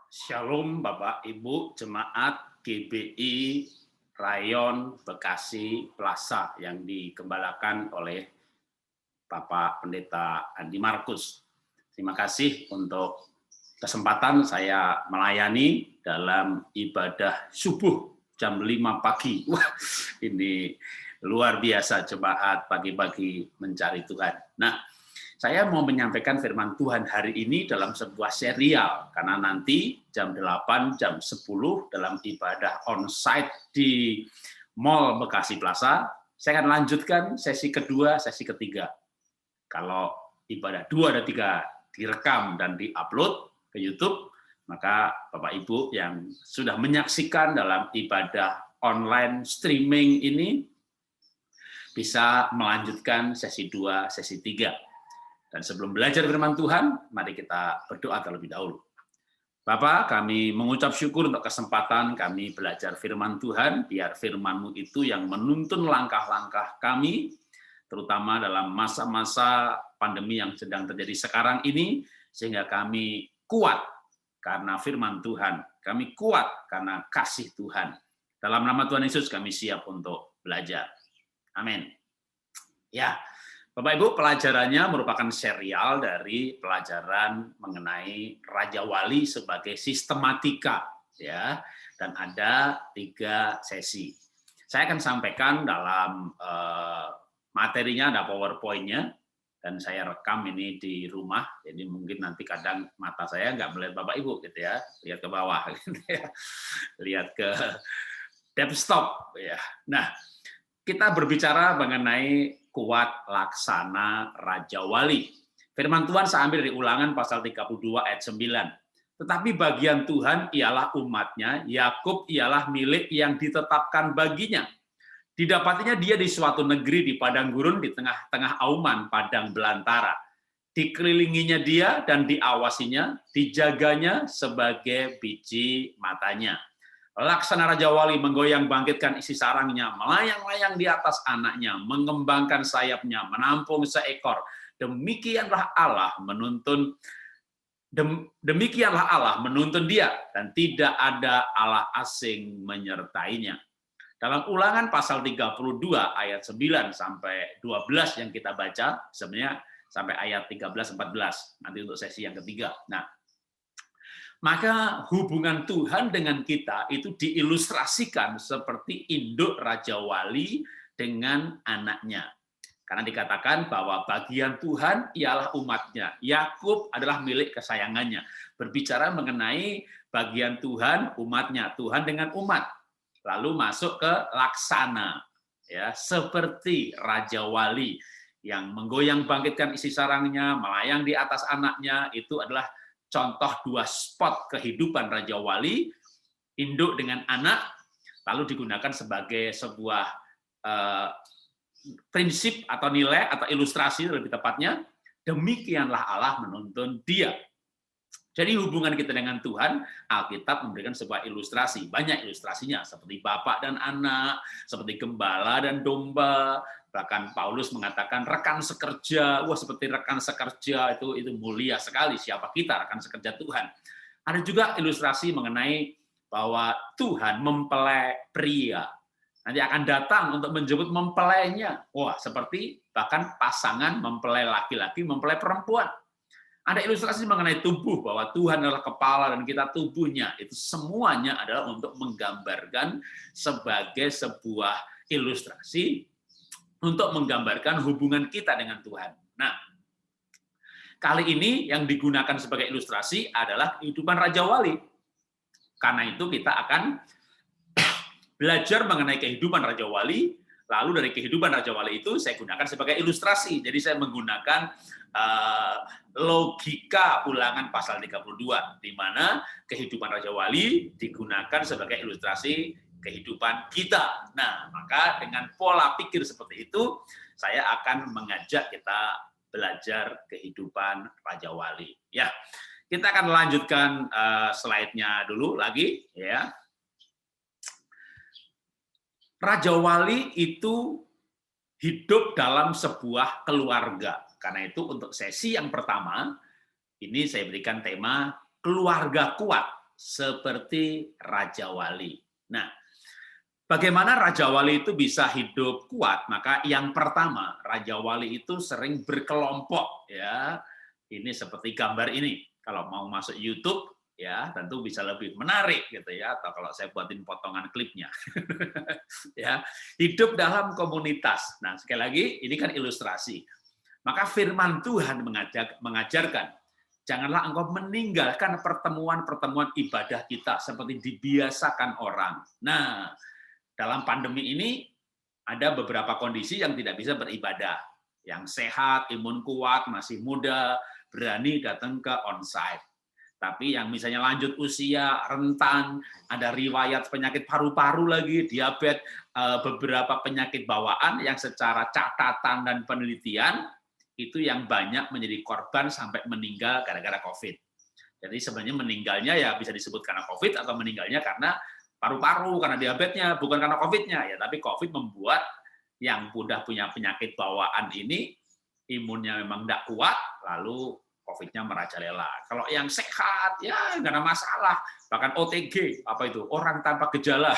Shalom Bapak Ibu Jemaat GBI Rayon Bekasi Plaza yang digembalakan oleh Bapak Pendeta Andi Markus. Terima kasih untuk kesempatan saya melayani dalam ibadah subuh jam 5 pagi. Wah, ini luar biasa jemaat pagi-pagi mencari Tuhan. Nah, saya mau menyampaikan firman Tuhan hari ini dalam sebuah serial, karena nanti jam 8, jam 10 dalam ibadah onsite di Mall Bekasi Plaza, saya akan lanjutkan sesi kedua, sesi ketiga. Kalau ibadah 2 dan 3 direkam dan diupload ke YouTube, maka Bapak Ibu yang sudah menyaksikan dalam ibadah online streaming ini bisa melanjutkan sesi 2, sesi 3. Dan sebelum belajar firman Tuhan, mari kita berdoa terlebih dahulu. Bapa, kami mengucap syukur untuk kesempatan kami belajar firman Tuhan, biar firman-Mu itu yang menuntun langkah-langkah kami, terutama dalam masa-masa pandemi yang sedang terjadi sekarang ini, sehingga kami kuat karena firman Tuhan, kami kuat karena kasih Tuhan. Dalam nama Tuhan Yesus kami siap untuk belajar. Amin. Ya, Bapak Ibu, pelajarannya merupakan serial dari pelajaran mengenai Raja Wali sebagai sistematika, ya, dan ada 3 sesi. Saya akan sampaikan dalam materinya, ada PowerPoint-nya, dan saya rekam ini di rumah, jadi mungkin nanti kadang mata saya nggak melihat Bapak Ibu, gitu ya, lihat ke bawah, gitu ya, lihat ke desktop, ya. Nah, kita berbicara mengenai kuat laksana Raja Wali. Firman Tuhan saya ambil dari Ulangan pasal 32 ayat 9. Tetapi bagian Tuhan ialah umatnya, Yakub ialah milik yang ditetapkan baginya. Didapatinya dia di suatu negeri di padang gurun di tengah-tengah auman padang belantara. Dikelilinginya dia dan diawasinya, dijaganya sebagai biji matanya. Laksana Raja Wali menggoyang bangkitkan isi sarangnya, melayang-layang di atas anaknya, mengembangkan sayapnya, menampung seekor. Demikianlah Allah menuntun dia, dan tidak ada Allah asing menyertainya. Dalam Ulangan pasal 32 ayat 9 sampai 12 yang kita baca, sebenarnya sampai ayat 13-14, nanti untuk sesi yang ketiga. Nah, maka hubungan Tuhan dengan kita itu diilustrasikan seperti induk Raja Wali dengan anaknya. Karena dikatakan bahwa bagian Tuhan ialah umatnya. Yakub adalah milik kesayangannya. Berbicara mengenai bagian Tuhan, umatnya. Tuhan dengan umat. Lalu masuk ke laksana. Ya, seperti Raja Wali yang menggoyang bangkitkan isi sarangnya, melayang di atas anaknya, itu adalah contoh 2 spot kehidupan Raja Wali, induk dengan anak, lalu digunakan sebagai sebuah prinsip atau nilai atau ilustrasi lebih tepatnya, demikianlah Allah menuntun dia. Jadi hubungan kita dengan Tuhan, Alkitab memberikan sebuah ilustrasi, banyak ilustrasinya, seperti bapak dan anak, seperti gembala dan domba, bahkan Paulus mengatakan rekan sekerja, wah seperti rekan sekerja itu mulia sekali, siapa kita rekan sekerja Tuhan. Ada juga ilustrasi mengenai bahwa Tuhan mempelai pria, nanti akan datang untuk menjemput mempelainya, wah seperti bahkan pasangan mempelai laki-laki, mempelai perempuan. Ada ilustrasi mengenai tubuh, bahwa Tuhan adalah kepala dan kita tubuhnya. Itu semuanya adalah untuk menggambarkan sebagai sebuah ilustrasi untuk menggambarkan hubungan kita dengan Tuhan. Nah, kali ini yang digunakan sebagai ilustrasi adalah kehidupan Raja Wali. Karena itu kita akan belajar mengenai kehidupan Raja Wali, lalu dari kehidupan Raja Wali itu saya gunakan sebagai ilustrasi. Jadi saya menggunakan logika Ulangan pasal 32, di mana kehidupan Raja Wali digunakan sebagai ilustrasi kehidupan kita. Nah, maka dengan pola pikir seperti itu, saya akan mengajak kita belajar kehidupan Raja Wali. Ya, kita akan lanjutkan slide-nya dulu lagi, ya. Raja Wali itu hidup dalam sebuah keluarga. Karena itu untuk sesi yang pertama, ini saya berikan tema keluarga kuat. seperti Raja Wali. Nah, bagaimana Raja Wali itu bisa hidup kuat? Maka yang pertama, Raja Wali itu sering berkelompok, ya. Ini seperti gambar ini. Kalau mau masuk YouTube, ya tentu bisa lebih menarik gitu ya. Atau kalau saya buatin potongan klipnya, ya, hidup dalam komunitas. Nah, sekali lagi ini kan ilustrasi. Maka firman Tuhan mengajarkan, janganlah engkau meninggalkan pertemuan-pertemuan ibadah kita seperti dibiasakan orang. Nah, dalam pandemi ini ada beberapa kondisi yang tidak bisa beribadah. Yang sehat, imun kuat, masih muda, berani datang ke onsite. Tapi yang misalnya lanjut usia, rentan, ada riwayat penyakit paru-paru lagi, diabetes, beberapa penyakit bawaan yang secara catatan dan penelitian itu yang banyak menjadi korban sampai meninggal gara-gara COVID. Jadi sebenarnya meninggalnya ya bisa disebut karena COVID atau meninggalnya karena paru-paru, karena diabetesnya, bukan karena COVID-nya. Ya, tapi COVID membuat yang udah punya penyakit bawaan ini, imunnya memang tidak kuat, lalu COVID-nya merajalela. Kalau yang sehat, ya nggak ada masalah. Bahkan OTG, apa itu? Orang tanpa gejala.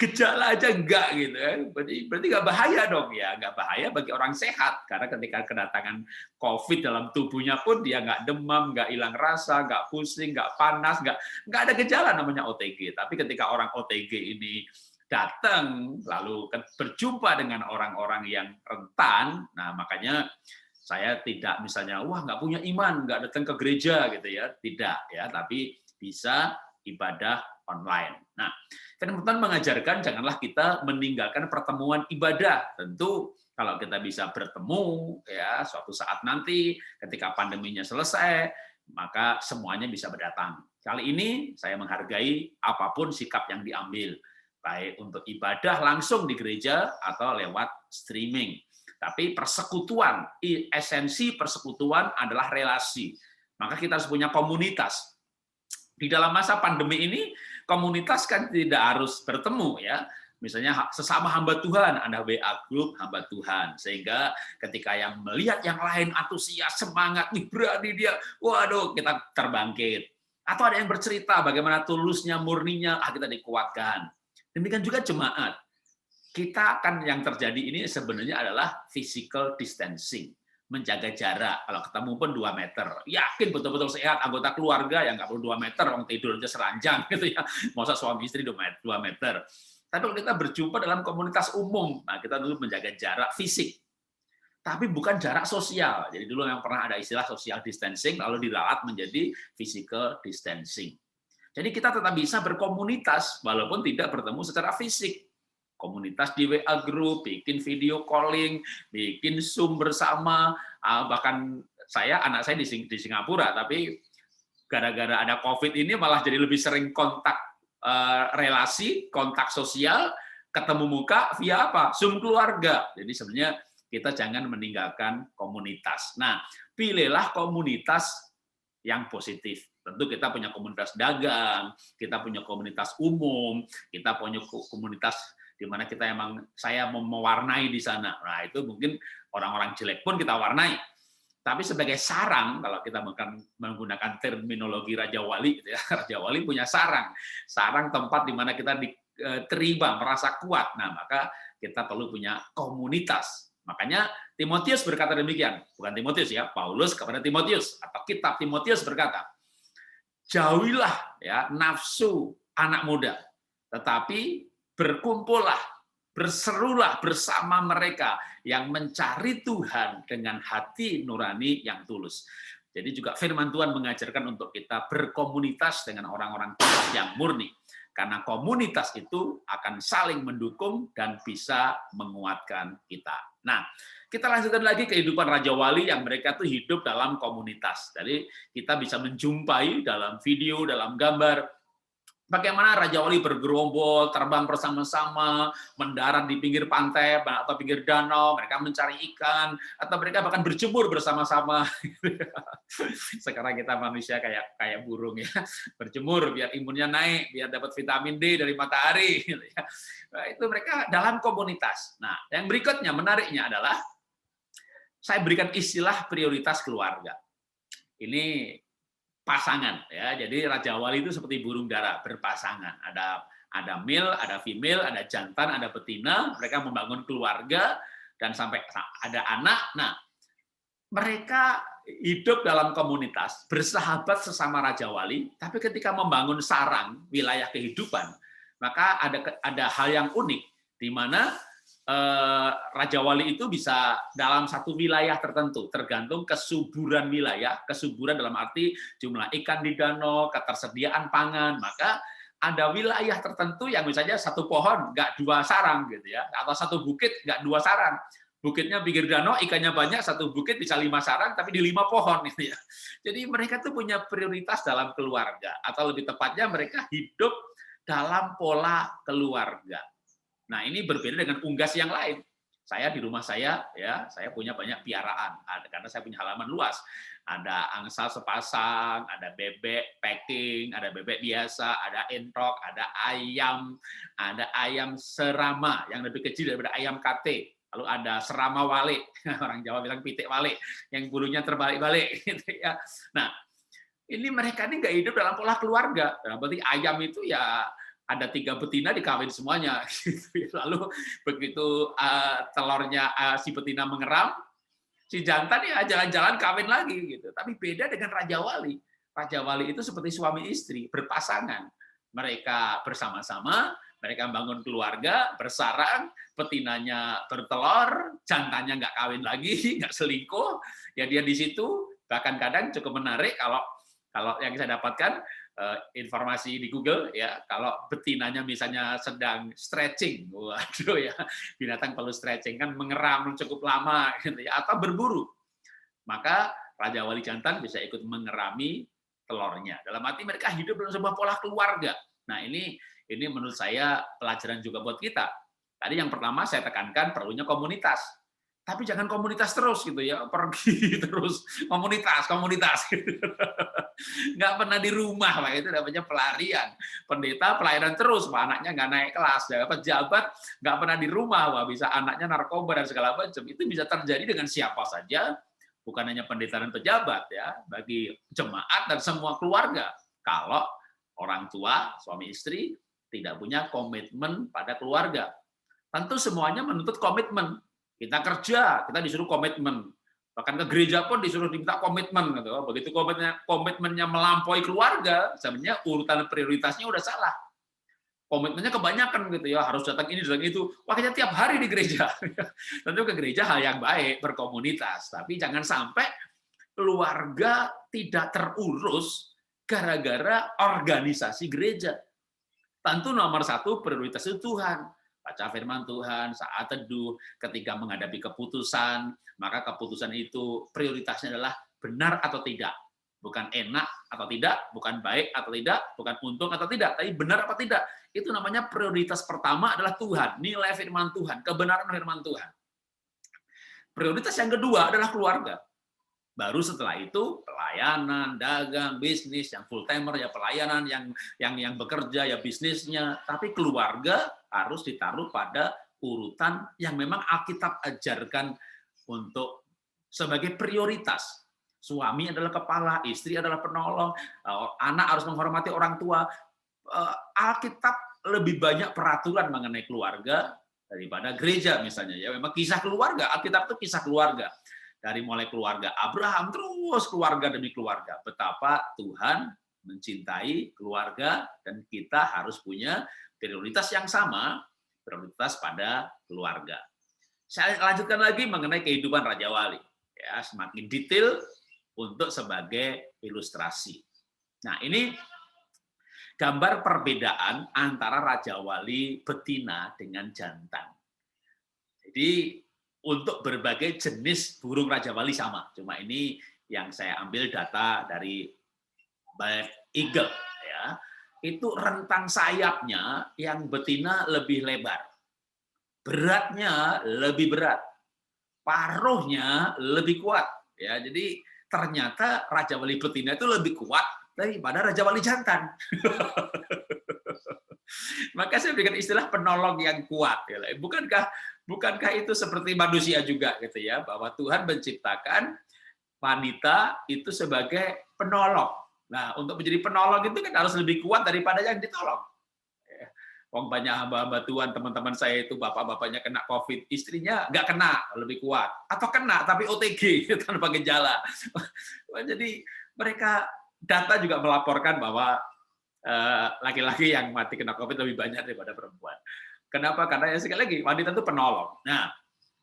Gejala aja enggak gitu ya. Berarti nggak bahaya dong ya, nggak bahaya bagi orang sehat karena ketika kedatangan COVID dalam tubuhnya pun dia nggak demam, nggak hilang rasa, nggak pusing, nggak panas, nggak ada gejala namanya OTG. Tapi ketika orang OTG ini datang lalu berjumpa dengan orang-orang yang rentan, nah makanya saya tidak misalnya wah nggak punya iman, nggak datang ke gereja gitu ya, tidak ya, tapi bisa ibadah online. Nah, firman Tuhan mengajarkan janganlah kita meninggalkan pertemuan ibadah. Tentu kalau kita bisa bertemu ya suatu saat nanti ketika pandeminya selesai, maka semuanya bisa berdatang. Kali ini saya menghargai apapun sikap yang diambil, baik untuk ibadah langsung di gereja atau lewat streaming. Tapi persekutuan, esensi persekutuan adalah relasi. Maka kita harus punya komunitas. Di dalam masa pandemi ini, komunitas kan tidak harus bertemu ya. Misalnya sesama hamba Tuhan, ada WA group hamba Tuhan. Sehingga ketika yang melihat yang lain antusias, semangat, nih berani dia, waduh kita terbangkit. Atau ada yang bercerita bagaimana tulusnya, murninya, kita dikuatkan. Demikian juga jemaat. Kita kan yang terjadi ini sebenarnya adalah physical distancing. Menjaga jarak, kalau ketemu pun 2 meter. Yakin betul-betul sehat, anggota keluarga yang nggak perlu 2 meter, orang tidur aja seranjang gitu ya. Masa suami istri 2 meter. Tapi kalau kita berjumpa dalam komunitas umum, nah kita dulu menjaga jarak fisik. Tapi bukan jarak sosial. Jadi dulu yang pernah ada istilah social distancing, lalu diralat menjadi physical distancing. Jadi kita tetap bisa berkomunitas, walaupun tidak bertemu secara fisik. Komunitas di WA group, bikin video calling, bikin Zoom bersama, bahkan anak saya di Singapura, tapi gara-gara ada COVID ini malah jadi lebih sering kontak relasi, kontak sosial, ketemu muka via apa? Zoom keluarga. Jadi sebenarnya kita jangan meninggalkan komunitas. Nah, pilihlah komunitas yang positif. Tentu kita punya komunitas dagang, kita punya komunitas umum, kita punya komunitas di mana kita saya mewarnai di sana. Nah, itu mungkin orang-orang jelek pun kita warnai. Tapi sebagai sarang, kalau kita menggunakan terminologi Raja Wali, gitu ya, Raja Wali punya sarang. Sarang tempat di mana kita diterima, merasa kuat. Nah, maka kita perlu punya komunitas. Makanya Timotius berkata demikian. Bukan Timotius ya, Paulus kepada Timotius. Atau kitab Timotius berkata, jauhilah ya nafsu anak muda, tetapi berkumpullah, berserulah bersama mereka yang mencari Tuhan dengan hati nurani yang tulus. Jadi juga firman Tuhan mengajarkan untuk kita berkomunitas dengan orang-orang yang murni. Karena komunitas itu akan saling mendukung dan bisa menguatkan kita. Nah, kita lanjutkan lagi kehidupan Raja Wali yang mereka tuh hidup dalam komunitas. Jadi kita bisa menjumpai dalam video, dalam gambar, bagaimana Raja Wali bergerombol, terbang bersama-sama, mendarat di pinggir pantai atau pinggir danau, mereka mencari ikan, atau mereka bahkan berjemur bersama-sama. Sekarang kita manusia kayak burung ya, berjemur biar imunnya naik, biar dapat vitamin D dari matahari. Nah, itu mereka dalam komunitas. Nah, yang berikutnya menariknya adalah saya berikan istilah prioritas keluarga. Ini pasangan ya. Jadi Raja Wali itu seperti burung dara, berpasangan. Ada male, ada female, ada jantan, ada betina, mereka membangun keluarga dan sampai ada anak. Nah, mereka hidup dalam komunitas, bersahabat sesama Raja Wali, tapi ketika membangun sarang wilayah kehidupan, maka ada hal yang unik, di mana Raja Wali itu bisa dalam satu wilayah tertentu, tergantung kesuburan wilayah, kesuburan dalam arti jumlah ikan di danau, ketersediaan pangan, maka ada wilayah tertentu yang misalnya satu pohon nggak 2 sarang gitu ya, atau satu bukit nggak 2 sarang. Bukitnya pinggir danau, ikannya banyak, satu bukit bisa 5 sarang, tapi di 5 pohon. Gitu ya. Jadi mereka tuh punya prioritas dalam keluarga, atau lebih tepatnya mereka hidup dalam pola keluarga. Nah ini berbeda dengan unggas yang lain. Saya di rumah saya, ya, saya punya banyak piaraan, karena saya punya halaman luas. Ada angsa sepasang, ada bebek packing, ada bebek biasa, ada entok, ada ayam serama yang lebih kecil daripada ayam kate. Lalu ada serama wale, orang Jawa bilang pitik wale, yang bulunya terbalik-balik. Gitu ya. Nah, ini mereka ini nggak hidup dalam pola keluarga. Berarti ayam itu ya ada 3 betina dikawin semuanya. Lalu begitu telurnya si betina mengeram, si jantan ya jalan-jalan kawin lagi. Gitu. Tapi beda dengan Raja Wali. Raja Wali itu seperti suami istri, berpasangan. Mereka bersama-sama, mereka bangun keluarga, bersarang, betinanya bertelur, jantannya nggak kawin lagi, nggak selingkuh, ya dia di situ. Bahkan kadang cukup menarik kalau yang saya dapatkan informasi di Google ya, kalau betinanya misalnya sedang stretching, waduh ya, binatang perlu stretching kan mengeram cukup lama gitu ya, atau berburu, maka Raja Wali jantan bisa ikut mengerami telurnya. Dalam arti mereka hidup dalam sebuah pola keluarga. Nah ini menurut saya pelajaran juga buat kita. Tadi yang pertama saya tekankan perlunya komunitas. Tapi jangan komunitas terus gitu ya, pergi terus komunitas gitu. Nggak pernah di rumah, Pak, itu namanya pelarian. Pendeta pelayanan terus, Pak, anaknya nggak naik kelas, pejabat nggak pernah di rumah, Pak, bisa anaknya narkoba dan segala macam. Itu bisa terjadi dengan siapa saja, bukan hanya pendeta dan pejabat ya, bagi jemaat dan semua keluarga. Kalau orang tua, suami istri tidak punya komitmen pada keluarga. Tentu semuanya menuntut komitmen. Kita kerja, kita disuruh komitmen. Bahkan ke gereja pun disuruh diminta komitmen. Gitu. Begitu komitmennya melampaui keluarga, sebenarnya urutan prioritasnya udah salah. Komitmennya kebanyakan gitu ya, harus datang ini, datang itu. Wah, kita tiap hari di gereja. Tentu ke gereja hal yang baik, berkomunitas. Tapi jangan sampai keluarga tidak terurus gara-gara organisasi gereja. Tentu nomor 1 prioritas itu Tuhan. Baca firman Tuhan, saat teduh, ketika menghadapi keputusan, maka keputusan itu prioritasnya adalah benar atau tidak. Bukan enak atau tidak, bukan baik atau tidak, bukan untung atau tidak, tapi benar atau tidak. Itu namanya prioritas pertama adalah Tuhan, nilai firman Tuhan, kebenaran firman Tuhan. Prioritas yang kedua adalah keluarga. Baru setelah itu pelayanan, dagang, bisnis, yang full timer ya pelayanan, yang bekerja ya bisnisnya, tapi keluarga harus ditaruh pada urutan yang memang Alkitab ajarkan untuk sebagai prioritas. Suami adalah kepala, istri adalah penolong, anak harus menghormati orang tua. Alkitab lebih banyak peraturan mengenai keluarga daripada gereja misalnya ya. Memang kisah keluarga, Alkitab itu kisah keluarga. Dari mulai keluarga Abraham, terus keluarga demi keluarga. Betapa Tuhan mencintai keluarga, dan kita harus punya prioritas yang sama, prioritas pada keluarga. Saya lanjutkan lagi mengenai kehidupan Raja Wali. Ya, semakin detail untuk sebagai ilustrasi. Nah, ini gambar perbedaan antara Raja Wali betina dengan jantan. Jadi, untuk berbagai jenis burung Raja Wali sama. Cuma ini yang saya ambil data dari Bald Eagle. Ya. Itu rentang sayapnya yang betina lebih lebar. Beratnya lebih berat. Paruhnya lebih kuat. Ya, jadi ternyata Raja Wali betina itu lebih kuat daripada Raja Wali jantan. Maka saya berikan istilah penolong yang kuat. Bukankah itu seperti manusia juga gitu ya, bahwa Tuhan menciptakan wanita itu sebagai penolong. Nah, untuk menjadi penolong itu kan harus lebih kuat daripada yang ditolong. Wong banyak hamba-hamba Tuhan, teman-teman saya itu bapak-bapaknya kena COVID, istrinya nggak kena, lebih kuat. Atau kena, tapi OTG, tanpa gejala. Jadi mereka, data juga melaporkan bahwa laki-laki yang mati kena COVID lebih banyak daripada perempuan. Kenapa? Karena ya sekali lagi, wanita itu penolong. Nah,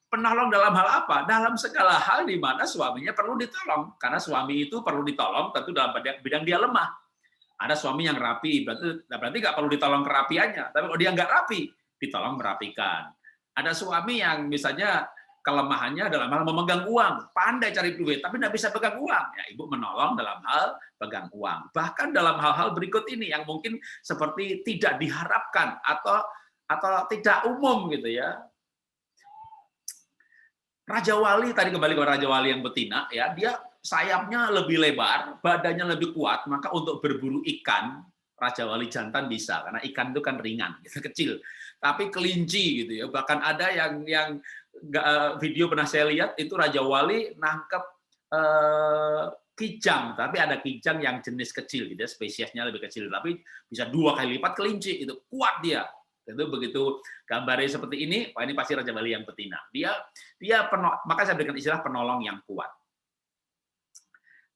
penolong dalam hal apa? Dalam segala hal di mana suaminya perlu ditolong. Karena suami itu perlu ditolong tentu dalam bidang dia lemah. Ada suami yang rapi, berarti nggak perlu ditolong kerapiannya. Tapi kalau dia nggak rapi, ditolong merapikan. Ada suami yang misalnya kelemahannya dalam hal memegang uang, pandai cari duit, tapi nggak bisa pegang uang. Ya, ibu menolong dalam hal pegang uang. Bahkan dalam hal-hal berikut ini yang mungkin seperti tidak diharapkan atau tidak umum gitu ya. Raja Wali, tadi kembali ke Raja Wali yang betina, ya dia sayapnya lebih lebar, badannya lebih kuat, maka untuk berburu ikan, Raja Wali jantan bisa, karena ikan itu kan ringan, gitu, kecil. Tapi kelinci gitu ya, bahkan ada yang video pernah saya lihat itu Raja Wali nangkep kijang, tapi ada kijang yang jenis kecil, gitu ya, spesiesnya lebih kecil, tapi bisa 2 kali lipat kelinci, itu kuat dia. Itu begitu gambarnya seperti ini, wah ini pasti Raja Wali yang betina. Maka saya berikan istilah penolong yang kuat.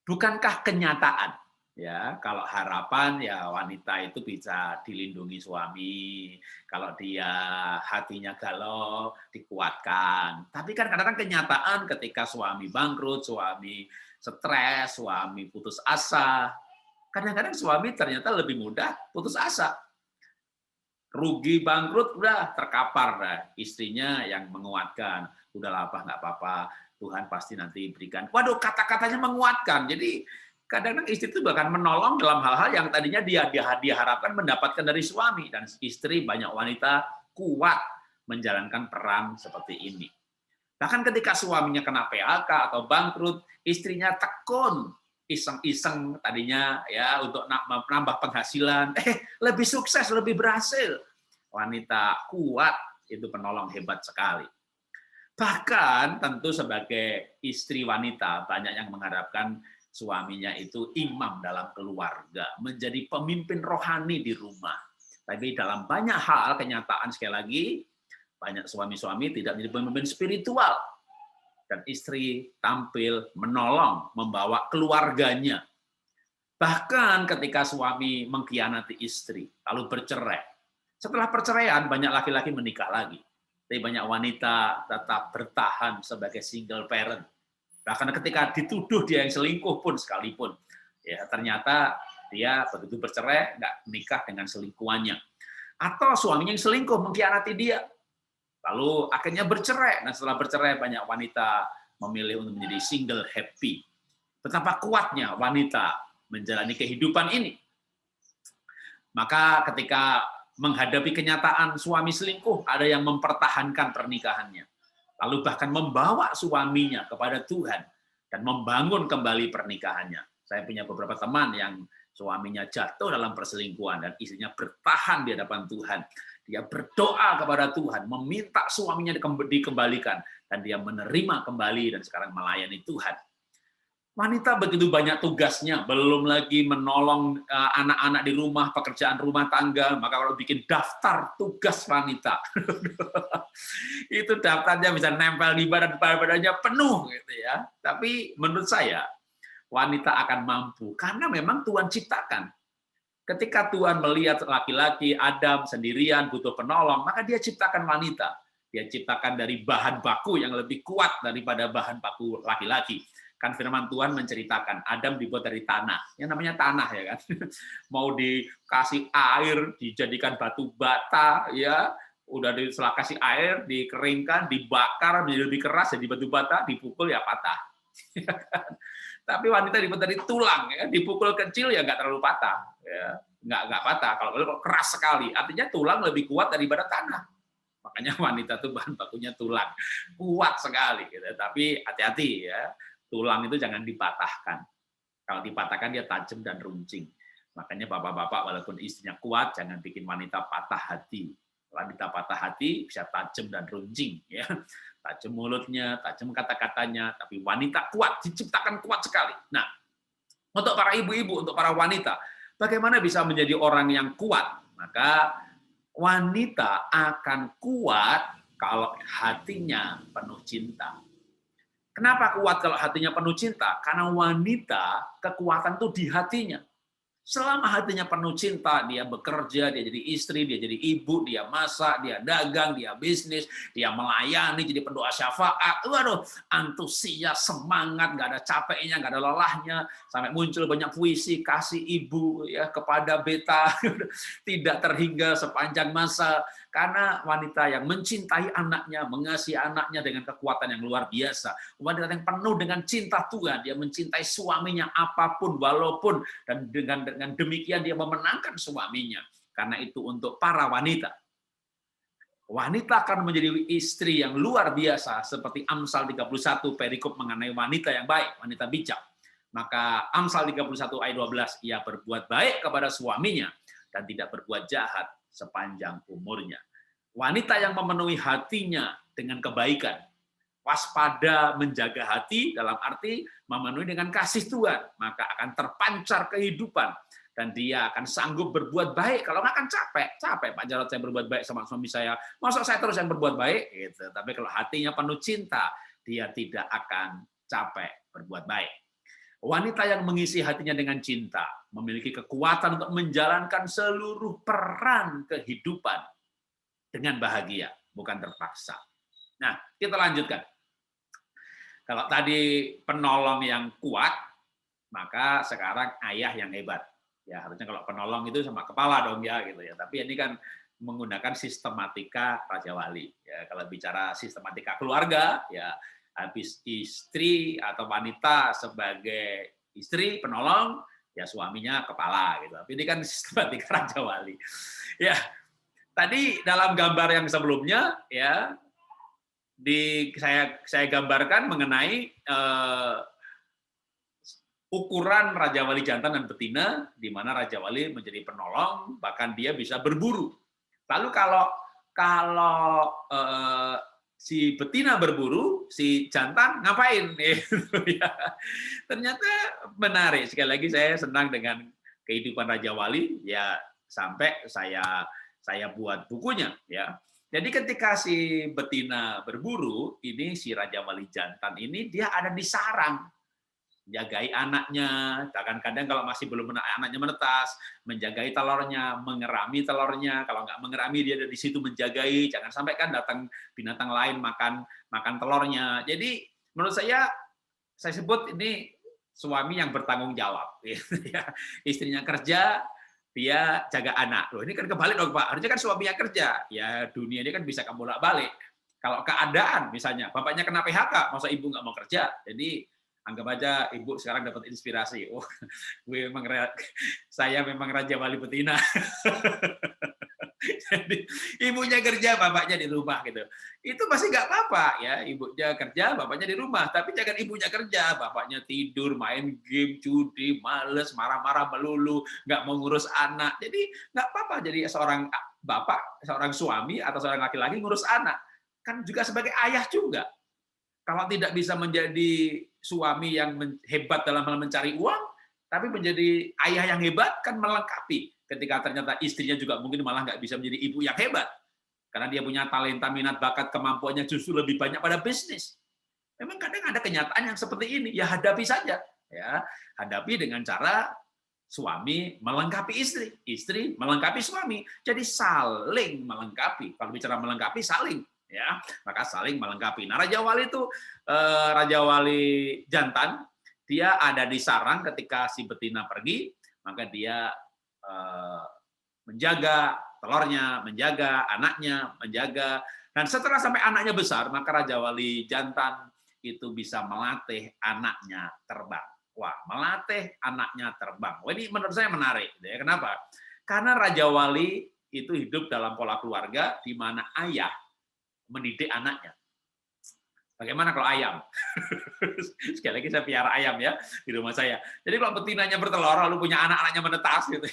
Bukankah kenyataan ya kalau harapan ya wanita itu bisa dilindungi suami, kalau dia hatinya galau dikuatkan. Tapi kan kadang-kadang kenyataan ketika suami bangkrut, suami stres, suami putus asa, kadang-kadang suami ternyata lebih mudah putus asa. Rugi bangkrut udah terkapar dah, istrinya yang menguatkan, udahlah apa nggak apa-apa, Tuhan pasti nanti berikan. Waduh, kata-katanya menguatkan. Jadi kadang-kadang istri itu bahkan menolong dalam hal-hal yang tadinya dia harapkan mendapatkan dari suami, dan istri banyak wanita kuat menjalankan peran seperti ini. Bahkan ketika suaminya kena PHK atau bangkrut, istrinya tekun iseng-iseng tadinya ya untuk menambah penghasilan, lebih sukses, lebih berhasil. Wanita kuat itu penolong hebat sekali. Bahkan tentu sebagai istri wanita banyak yang mengharapkan suaminya itu imam dalam keluarga, menjadi pemimpin rohani di rumah. Tapi dalam banyak hal kenyataan sekali lagi banyak suami-suami tidak menjadi pemimpin spiritual. Dan istri tampil menolong, membawa keluarganya. Bahkan ketika suami mengkhianati istri, lalu bercerai. Setelah perceraian, banyak laki-laki menikah lagi. Tapi banyak wanita tetap bertahan sebagai single parent. Bahkan ketika dituduh dia yang selingkuh pun sekalipun, ya ternyata dia begitu bercerai, nggak menikah dengan selingkuhannya. Atau suaminya yang selingkuh, mengkhianati dia. Lalu akhirnya bercerai. Nah, setelah bercerai banyak wanita memilih untuk menjadi single happy. Betapa kuatnya wanita menjalani kehidupan ini. Maka ketika menghadapi kenyataan suami selingkuh, ada yang mempertahankan pernikahannya. Lalu bahkan membawa suaminya kepada Tuhan dan membangun kembali pernikahannya. Saya punya beberapa teman yang suaminya jatuh dalam perselingkuhan dan istrinya bertahan di hadapan Tuhan. Dia berdoa kepada Tuhan, meminta suaminya dikembalikan, dan dia menerima kembali dan sekarang melayani Tuhan. Wanita begitu banyak tugasnya, belum lagi menolong anak-anak di rumah, pekerjaan rumah tangga. Maka kalau bikin daftar tugas wanita, itu daftarnya bisa nempel di badannya penuh gitu ya. Tapi menurut saya wanita akan mampu karena memang Tuhan ciptakan. Ketika Tuhan melihat laki-laki Adam sendirian butuh penolong, maka Dia ciptakan wanita. Dia ciptakan dari bahan baku yang lebih kuat daripada bahan baku laki-laki. Kan firman Tuhan menceritakan Adam dibuat dari tanah. Yang namanya tanah ya kan. Mau dikasih air, dijadikan batu bata ya, udah setelah kasih air, dikeringkan, dibakar menjadi lebih keras jadi batu bata, dipukul ya patah. Tapi wanita dibuat dari tulang ya, dipukul kecil ya nggak terlalu patah ya, nggak patah. Kalau keras sekali, artinya tulang lebih kuat daripada tanah. Makanya wanita itu bahan bakunya tulang, kuat sekali gitu. Tapi hati-hati ya, tulang itu jangan dipatahkan. Kalau dipatahkan dia tajam dan runcing. Makanya bapak-bapak walaupun istrinya kuat, jangan bikin wanita patah hati. Wanita patah hati bisa tajam dan runcing ya. Tajam mulutnya, tajam kata-katanya, tapi wanita kuat, diciptakan kuat sekali. Nah, Untuk para ibu-ibu, untuk para wanita, bagaimana bisa menjadi orang yang kuat? Maka wanita akan kuat kalau hatinya penuh cinta. Kenapa kuat kalau hatinya penuh cinta? Karena wanita, kekuatan itu di hatinya. Selama hatinya penuh cinta, dia bekerja, dia jadi istri, dia jadi ibu, dia masak, dia dagang, dia bisnis, dia melayani, jadi pendoa syafaat. Waduh, antusias, semangat, nggak ada capeknya, nggak ada lelahnya, sampai muncul banyak puisi, kasih ibu ya kepada beta, tidak terhingga sepanjang masa. Karena wanita yang mencintai anaknya, mengasihi anaknya dengan kekuatan yang luar biasa. Wanita yang penuh dengan cinta Tuhan, dia mencintai suaminya apapun, walaupun, dan dengan demikian dia memenangkan suaminya. Karena itu untuk para wanita. Wanita akan menjadi istri yang luar biasa, seperti Amsal 31 perikop mengenai wanita yang baik, wanita bijak. Maka Amsal 31 ayat 12, ia berbuat baik kepada suaminya dan tidak berbuat jahat sepanjang umurnya. Wanita yang memenuhi hatinya dengan kebaikan, waspada menjaga hati dalam arti memenuhi dengan kasih Tuhan, maka akan terpancar kehidupan dan dia akan sanggup berbuat baik. Kalau nggak akan capek Pak Jarod saya berbuat baik sama suami saya, masa saya terus yang berbuat baik gitu. Tapi kalau hatinya penuh cinta, dia tidak akan capek berbuat baik. Wanita yang mengisi hatinya dengan cinta memiliki kekuatan untuk menjalankan seluruh peran kehidupan dengan bahagia, bukan terpaksa. Nah, kita lanjutkan. Kalau tadi penolong yang kuat, maka sekarang ayah yang hebat. Ya, harusnya kalau penolong itu sama kepala dong ya gitu ya. Tapi ini kan menggunakan sistematika Raja Wali. Ya, kalau bicara sistematika keluarga, ya habis istri atau wanita sebagai istri penolong, ya suaminya kepala gitu. Tapi ini kan sistematika Raja Wali. Ya, tadi dalam gambar yang sebelumnya ya saya gambarkan mengenai ukuran Raja Wali jantan dan betina, di mana Raja Wali menjadi penolong, bahkan dia bisa berburu. Lalu kalau si betina berburu, si jantan ngapain? Ternyata menarik. Sekali lagi saya senang dengan kehidupan Raja Wali, ya sampai saya buat bukunya, ya. Jadi ketika si betina berburu, ini si Raja Wali jantan ini dia ada di sarang, menjagai anaknya, kadang-kadang kalau masih belum anaknya menetas, menjagai telurnya, mengerami telurnya, kalau nggak mengerami dia ada di situ menjagai, jangan sampai kan datang binatang lain makan telurnya. Jadi menurut saya sebut ini suami yang bertanggung jawab, istrinya kerja, dia jaga anak. Loh, ini kan kebalik dong Pak, harusnya kan suaminya kerja, ya dunia ini kan bisa kamu bolak-balik. Kalau keadaan misalnya, bapaknya kena PHK, masa ibu nggak mau kerja, jadi anggap aja ibu sekarang dapat inspirasi. Oh, saya memang Raja Wali betina. Jadi ibunya kerja, bapaknya di rumah gitu. Itu masih nggak apa-apa ya, ibunya kerja, bapaknya di rumah. Tapi jangan ibunya kerja, bapaknya tidur, main game, judi, males, marah-marah melulu, nggak mau ngurus anak. Jadi nggak apa-apa jadi seorang bapak, seorang suami atau seorang laki-laki ngurus anak. Kan juga sebagai ayah juga. Kalau tidak bisa menjadi suami yang hebat dalam hal mencari uang, tapi menjadi ayah yang hebat kan melengkapi. Ketika ternyata istrinya juga mungkin malah nggak bisa menjadi ibu yang hebat. Karena dia punya talenta, minat, bakat, kemampuannya justru lebih banyak pada bisnis. Memang kadang ada kenyataan yang seperti ini, ya hadapi saja. Ya, hadapi dengan cara suami melengkapi istri, istri melengkapi suami. Jadi saling melengkapi. Kalau bicara melengkapi, saling. Ya, maka saling melengkapi. Nah, Raja Wali itu Raja Wali jantan, dia ada di sarang ketika si betina pergi, maka dia menjaga telurnya, menjaga anaknya, menjaga. Dan setelah sampai anaknya besar, maka Raja Wali jantan itu bisa melatih anaknya terbang. Wah, melatih anaknya terbang. Wah, ini menurut saya menarik. Ya. Kenapa? Karena Raja Wali itu hidup dalam pola keluarga di mana ayah mendidik anaknya. Bagaimana kalau ayam? Sekali lagi saya piara ayam ya di rumah saya. Jadi kalau betinanya bertelur lalu punya anak-anaknya menetas gitu,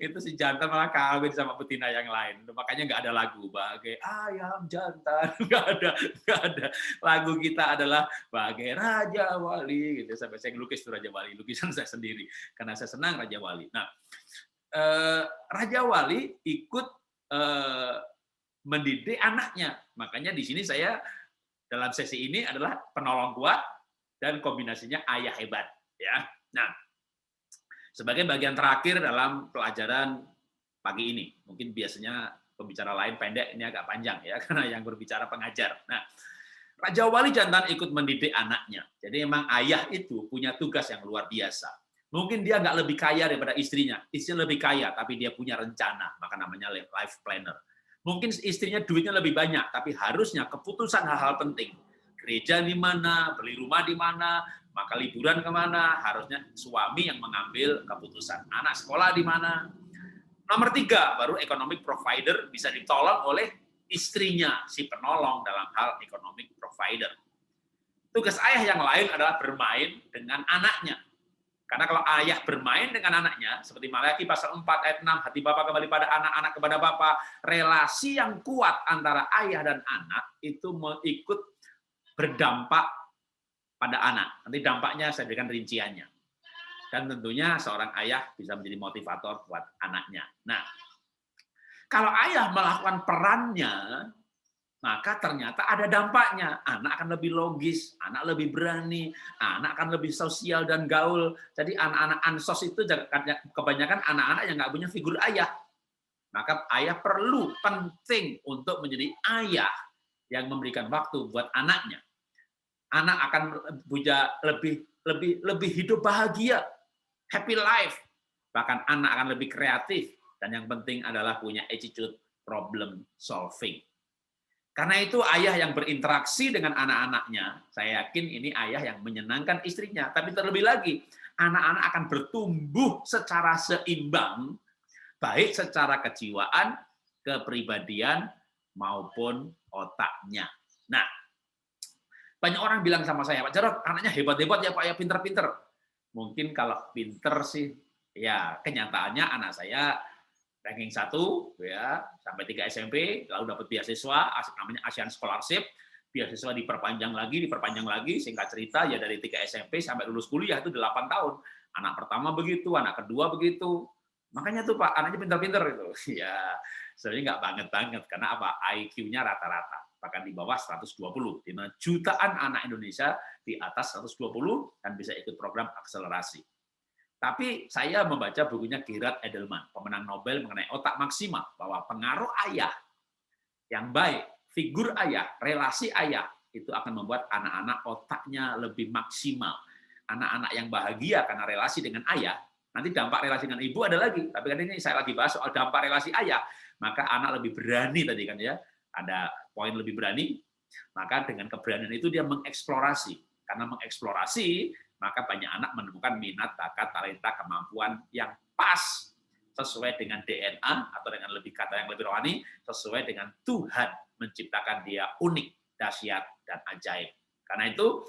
itu si jantan malah kawin sama betina yang lain. Makanya nggak ada lagu bagai ayam jantan, nggak ada. Lagu kita adalah bagai Raja Wali gitu. Sampai saya ngelukis tuh Raja Wali, lukisan saya sendiri karena saya senang Raja Wali. Nah, Raja Wali ikut mendidik anaknya. Makanya di sini saya dalam sesi ini adalah penolong kuat dan kombinasinya ayah hebat, ya. Nah, sebagai bagian terakhir dalam pelajaran pagi ini, mungkin biasanya pembicara lain pendek, ini agak panjang ya, karena yang berbicara pengajar. Nah, Raja Wali jantan ikut mendidik anaknya. Jadi memang ayah itu punya tugas yang luar biasa. Mungkin dia nggak lebih kaya daripada istrinya. Istrinya lebih kaya, tapi dia punya rencana, maka namanya life planner. Mungkin istrinya duitnya lebih banyak, tapi harusnya keputusan hal-hal penting. Gereja di mana, beli rumah di mana, maka liburan kemana, harusnya suami yang mengambil keputusan. Anak sekolah di mana. Nomor 3, baru economic provider bisa ditolong oleh istrinya, si penolong dalam hal economic provider. Tugas ayah yang lain adalah bermain dengan anaknya. Karena kalau ayah bermain dengan anaknya, seperti Malaki pasal 4 ayat 6, hati Bapa kembali pada anak, anak kepada Bapa, relasi yang kuat antara ayah dan anak itu ikut berdampak pada anak. Nanti dampaknya saya berikan rinciannya. Dan tentunya seorang ayah bisa menjadi motivator buat anaknya. Nah, kalau ayah melakukan perannya, maka ternyata ada dampaknya. Anak akan lebih logis, anak lebih berani, anak akan lebih sosial dan gaul. Jadi anak-anak ansos itu kebanyakan anak-anak yang nggak punya figur ayah. Maka ayah perlu, penting untuk menjadi ayah yang memberikan waktu buat anaknya. Anak akan punya lebih hidup bahagia, happy life. Bahkan anak akan lebih kreatif. Dan yang penting adalah punya attitude problem solving. Karena itu ayah yang berinteraksi dengan anak-anaknya, saya yakin ini ayah yang menyenangkan istrinya. Tapi terlebih lagi, anak-anak akan bertumbuh secara seimbang, baik secara kejiwaan, kepribadian, maupun otaknya. Nah, banyak orang bilang sama saya, Pak Jarod, anaknya hebat-hebat ya Pak, ya pinter-pinter. Mungkin kalau pinter sih, ya kenyataannya anak saya ranking 1 ya sampai 3 SMP, lalu dapat beasiswa namanya ASEAN Scholarship, beasiswa diperpanjang lagi, singkat cerita ya dari 3 SMP sampai lulus kuliah itu 8 tahun. Anak pertama begitu, anak kedua begitu. Makanya tuh Pak, anaknya pintar-pintar itu. Ya, sebenarnya nggak banget karena apa? IQ-nya rata-rata, bahkan di bawah 120. Di mana jutaan anak Indonesia di atas 120 dan bisa ikut program akselerasi. Tapi saya membaca bukunya Gerard Edelman, pemenang Nobel mengenai otak maksimal, bahwa pengaruh ayah yang baik, figur ayah, relasi ayah, itu akan membuat anak-anak otaknya lebih maksimal. Anak-anak yang bahagia karena relasi dengan ayah, nanti dampak relasi dengan ibu ada lagi. Tapi kan ini saya lagi bahas soal dampak relasi ayah, maka anak lebih berani tadi kan ya, ada poin lebih berani, maka dengan keberanian itu dia mengeksplorasi. Karena mengeksplorasi, maka banyak anak menemukan minat, bakat, talenta, kemampuan yang pas sesuai dengan DNA atau dengan lebih kata yang lebih rohani, sesuai dengan Tuhan menciptakan dia unik, dahsyat, dan ajaib. Karena itu,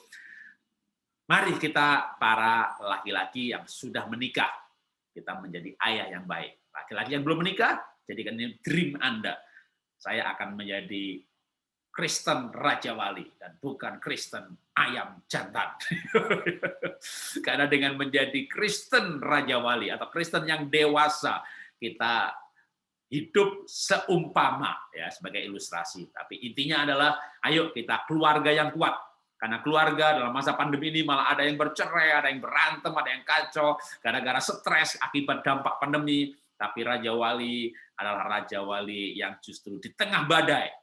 mari kita para laki-laki yang sudah menikah, kita menjadi ayah yang baik. Laki-laki yang belum menikah, jadikan ini dream Anda. Saya akan menjadi Kristen Raja Wali dan bukan Kristen ayam jantan. Karena dengan menjadi Kristen Raja Wali atau Kristen yang dewasa, kita hidup seumpama ya sebagai ilustrasi. Tapi intinya adalah ayo kita keluarga yang kuat. Karena keluarga dalam masa pandemi ini malah ada yang bercerai, ada yang berantem, ada yang kacau gara-gara stres akibat dampak pandemi. Tapi Raja Wali adalah Raja Wali yang justru di tengah badai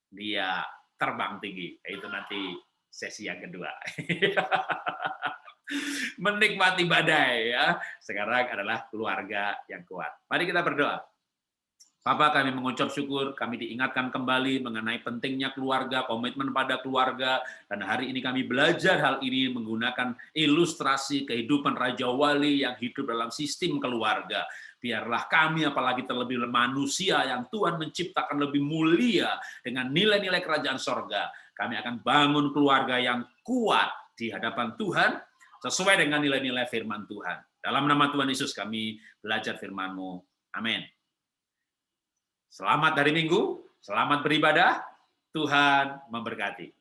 dia terbang tinggi. Itu nanti sesi yang kedua. Menikmati badai ya. Sekarang adalah keluarga yang kuat. Mari kita berdoa. Bapa, kami mengucap syukur, kami diingatkan kembali mengenai pentingnya keluarga, komitmen pada keluarga, dan hari ini kami belajar hal ini menggunakan ilustrasi kehidupan Raja Wali yang hidup dalam sistem keluarga. Biarlah kami, apalagi terlebih manusia yang Tuhan menciptakan lebih mulia dengan nilai-nilai kerajaan sorga, kami akan bangun keluarga yang kuat di hadapan Tuhan, sesuai dengan nilai-nilai firman Tuhan. Dalam nama Tuhan Yesus kami belajar firman-Mu. Amin. Selamat hari Minggu, selamat beribadah, Tuhan memberkati.